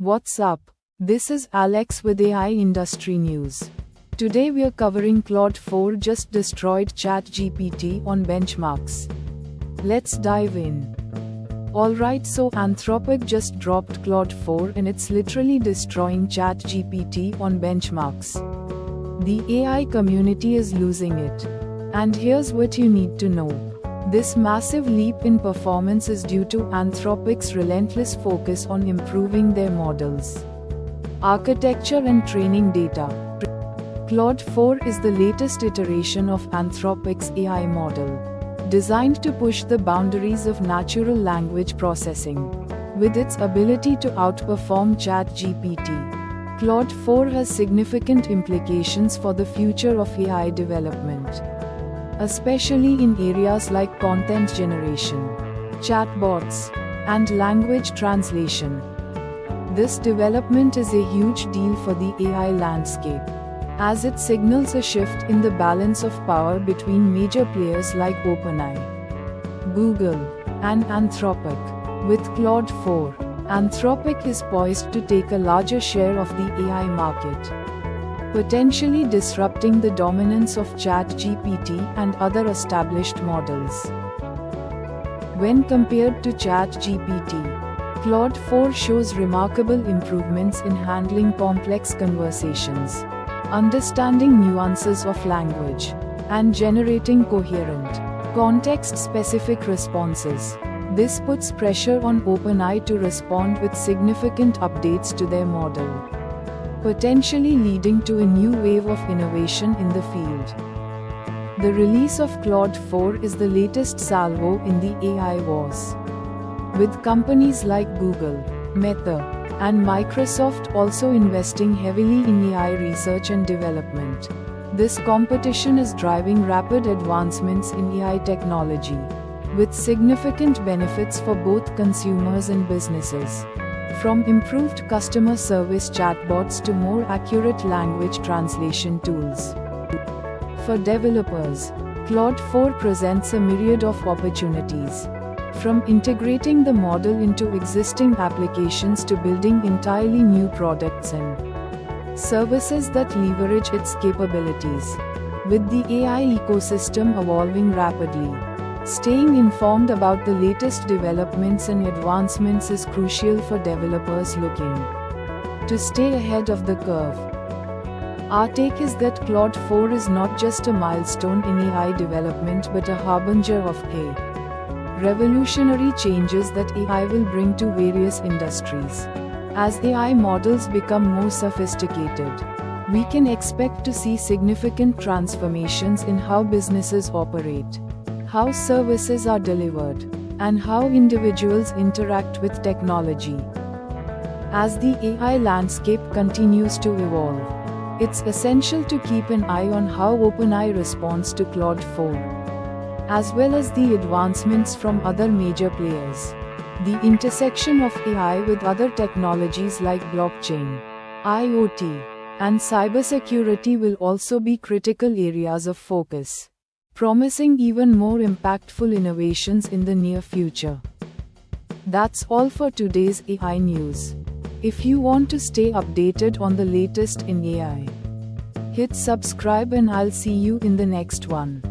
What's up? This is Alex with AI Industry News. Today we're covering Claude 4 just destroyed ChatGPT on benchmarks. Let's dive in. Alright, so Anthropic just dropped Claude 4 and it's literally destroying ChatGPT on benchmarks. The AI community is losing it. And here's what you need to know. This massive leap in performance is due to Anthropic's relentless focus on improving their models, architecture and training data. Claude 4 is the latest iteration of Anthropic's AI model, designed to push the boundaries of natural language processing. With its ability to outperform ChatGPT, Claude 4 has significant implications for the future of AI development, especially in areas like content generation, chatbots, and language translation. This development is a huge deal for the AI landscape, as it signals a shift in the balance of power between major players like OpenAI, Google, and Anthropic. With Claude 4, Anthropic is poised to take a larger share of the AI market, potentially disrupting the dominance of ChatGPT and other established models. When compared to ChatGPT, Claude 4 shows remarkable improvements in handling complex conversations, understanding nuances of language, and generating coherent, context-specific responses. This puts pressure on OpenAI to respond with significant updates to their model, potentially leading to a new wave of innovation in the field. The release of Claude 4 is the latest salvo in the AI wars, with companies like Google, Meta, and Microsoft also investing heavily in AI research and development. This competition is driving rapid advancements in AI technology, with significant benefits for both consumers and businesses. From improved customer service chatbots to more accurate language translation tools. For developers, Claude 4 presents a myriad of opportunities, from integrating the model into existing applications to building entirely new products and services that leverage its capabilities. With the AI ecosystem evolving rapidly, staying informed about the latest developments and advancements is crucial for developers looking to stay ahead of the curve. Our take is that Claude 4 is not just a milestone in AI development but a harbinger of revolutionary changes that AI will bring to various industries. As AI models become more sophisticated, we can expect to see significant transformations in how businesses operate, how services are delivered, and how individuals interact with technology. As the AI landscape continues to evolve, it's essential to keep an eye on how OpenAI responds to Claude 4, as well as the advancements from other major players. The intersection of AI with other technologies like blockchain, IoT, and cybersecurity will also be critical areas of focus, promising even more impactful innovations in the near future. That's all for today's AI news. If you want to stay updated on the latest in AI, hit subscribe and I'll see you in the next one.